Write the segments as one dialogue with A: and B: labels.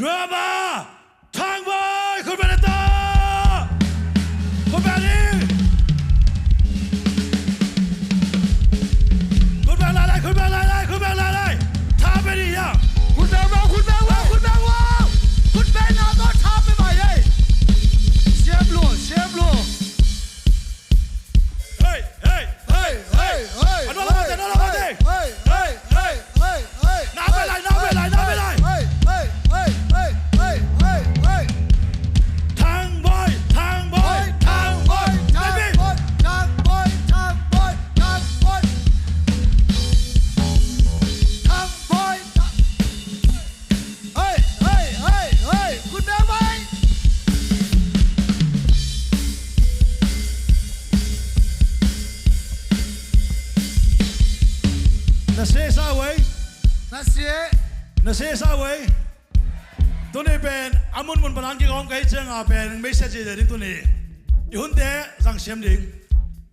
A: ดราม่าทางบอยคุณเบนเตอคุณแบนี่คุณแบนอะไรคุณแบนอะไรคุณแบนอะไรทำไปดิยัง
B: คุณแบงค์ว่าคุณแบงค์ว่าคุณแบงค์ว่าคุณแบงค์เอาตัวทำไปไหมเฮ้ยเชฟลูเชฟลู
A: เฮ้ยเฮ้ยเฮ้ยเฮ้ยเฮ้ยน้องเราเต้นน้องเราเต้นเฮ้ยเฮ้ยเฮ้ยเฮ้ยเฮ้ยน้ำไปไหลน้ำไปไหลน้ำไปไหลเฮ้ยเฮ้ยเฮ้ยเฮ้ยเฮ้ยเฮ้ยเฮ้ยทางบอยทางบอยทางบอยทางบอยทางบอยทางบอยทางบอยทางบอย
B: เฮ้ยเฮ้ยเฮ้ยเฮ้ยคุณแบงค์ไหม
A: 那谁啥位？那谁啥位？ตัวนี้เป็นอามุนมุนพลังที่ของไก่เจ้าอาเป็นไม่ใช่เจเดดิ้งตัวนี้ยุ่งเตะสังเสียมดิ้ง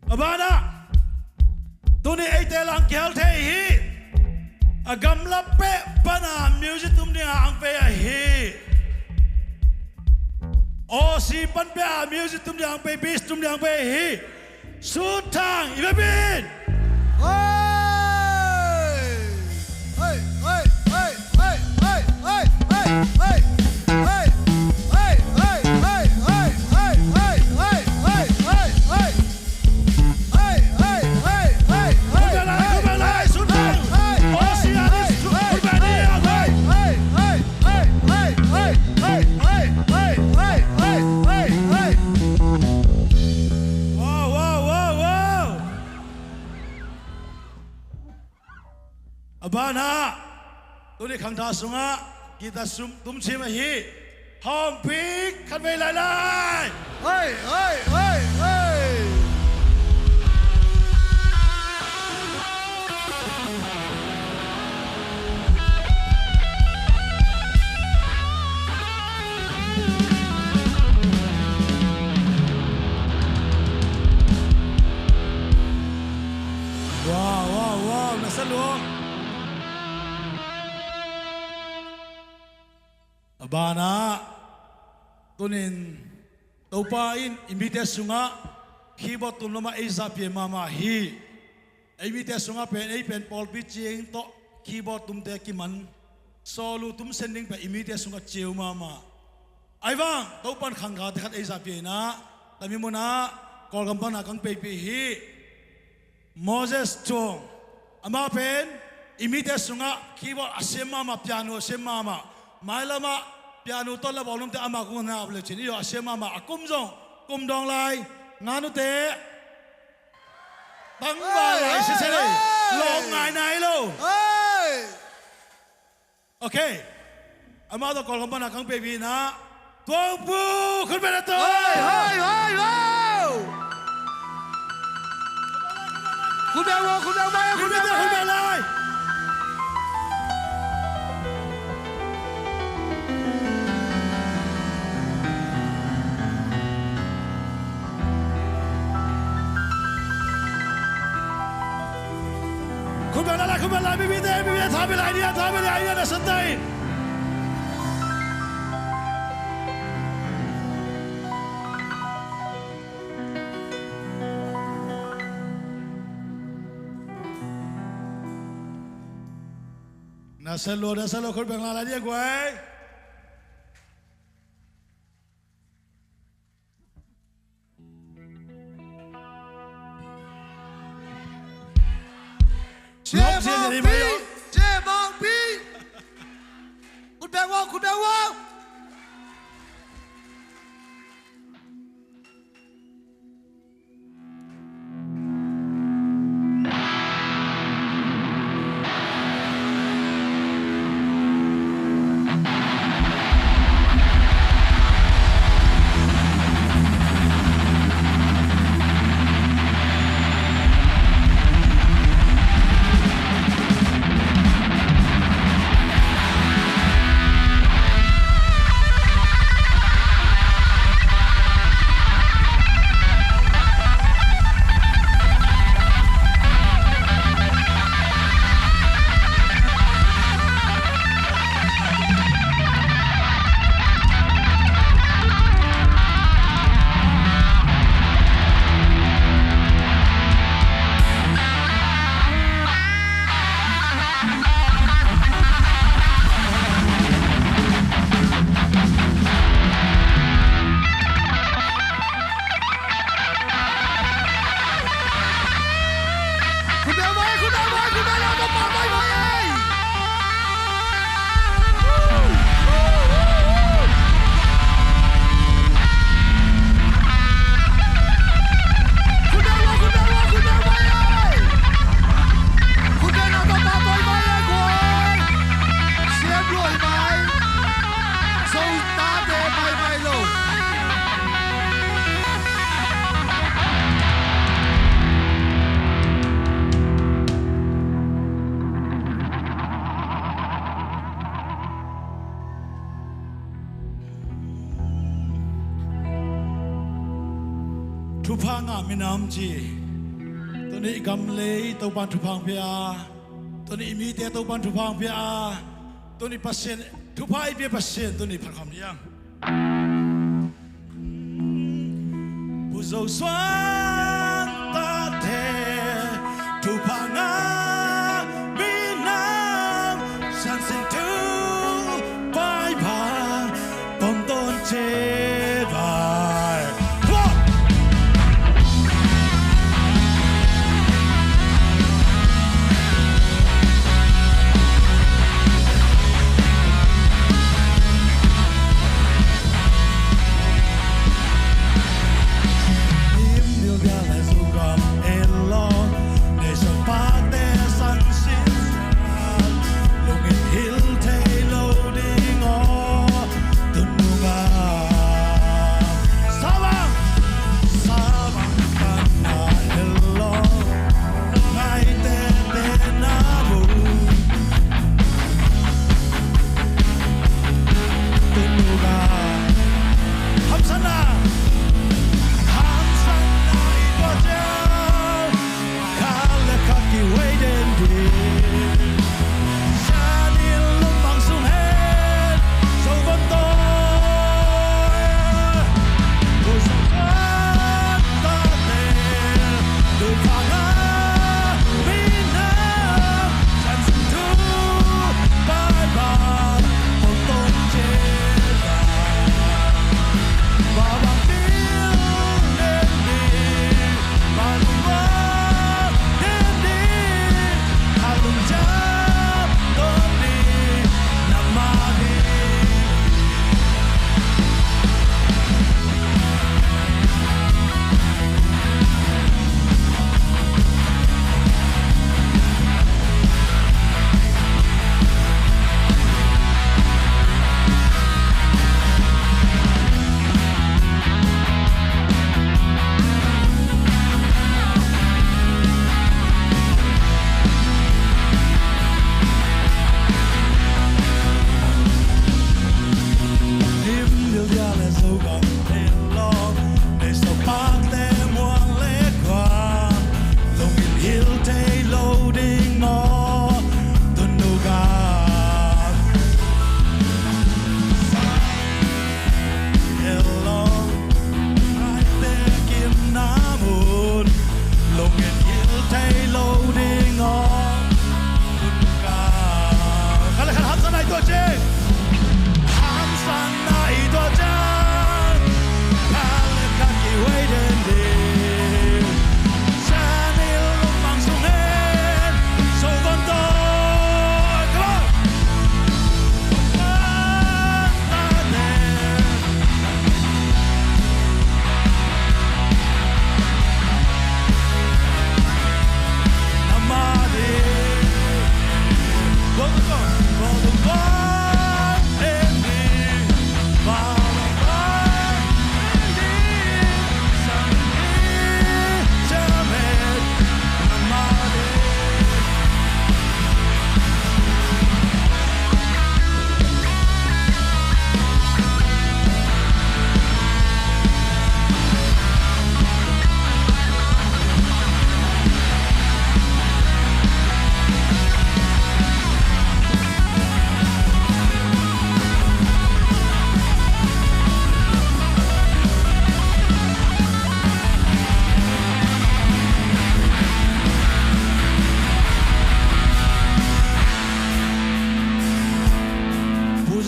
A: อาบ้านะตัวนี้ไอเตะลังเกลเทฮีอากำลับเป๊ะปนามิวสิตุ้มดิ้งอังเปะฮีโอซีปันเปะมิวสิตุ้มดิ้งอังเปะบิสตุ้มดิ้งอังเปะฮีสุดทางอีเวบินบ้านะตัวนี้ขังทาสุงะกีตาสุมตุ้มชิมฮีหอมพิกขันไปไล่
B: เฮ้ยเฮ้ยเฮ้ยเฮ้ย
A: ว้าวว้าวว้าวน่าสนุกบ้านะตัวนี้ตัวป้าอินวิเทสุงะคีย์บอร์ดตุ้มลงมาไอ้ซาเปียมาฮีไอ้วิเทสุงะเป็นไอ้เป็นพอลพิจิงโตคีย์บอร์ดตุ้มเตะกิมันโซลูตุ้มเซนดิ้งไปอินวิเทสุงะเจียวมาไอ้ว่างตัวปันขังขาดขัดไอ้ซาเปียนะแต่มีมุนะกอลกัมปันนักขังเปย์ฮีโมเสสจงอามาเป็นอินวิเทสุงะคีย์บอร์ดอาเซมาพิอาโนเซมาไม่ละมาพิอาโนต้นละบอลนุ่มแต่อามากุนนาบเลยทีนี้อาเซมากุมจงกุมดองไลงานุเตะตั้งบาลายเฉยๆลงไงไหนลูกโอเคอามาต้องกอลกัมปันนักขังเปย์นะตัวปูขึ้นไปแล้วตัว
B: คุณแบงค์ว่าคุณแบงค์ไหมคุณแบงค์
A: ขึ้นไปเลยคุณเป็นอะไรคุณเป็นอะไรไม่มีเดไม่มีทำอะไรเนี่ยทำอะไรเนี่ยนะสันติน่าสนุกคุณเป็นอะไรเนี่ยกวย
B: เชฟบองพี่คุณแบงค์ว่าคุณแบงค์ว่า
A: ทุพางามินามจีตัวนี้กำเลยตัวปันทุพางเพียตัวนี้มีเตตัวปันทุพางเพียตัวนี้เปอร์เซ็นต์ทุพายเพียเปอร์เซ็นต์ตัวนี้พันคำยังผู้โจสวนตาเททุพางามินามฉันสิ้นทุไปผ่านปมต้นเจ็บ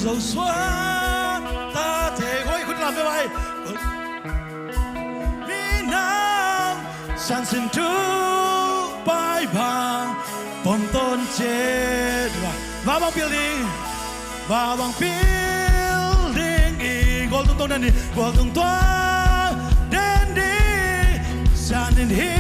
A: dầu xóa ta thể ôiคุณlàmไปมีน้ำฉันสิ้นทุกไปบางปมต้นเจ็ดว่าบางพิลดิ้งว่าบางพิลดิ้งอีกกอลตรงนั้นนี่กอลตรงตัวเด่นดีฉันเห็น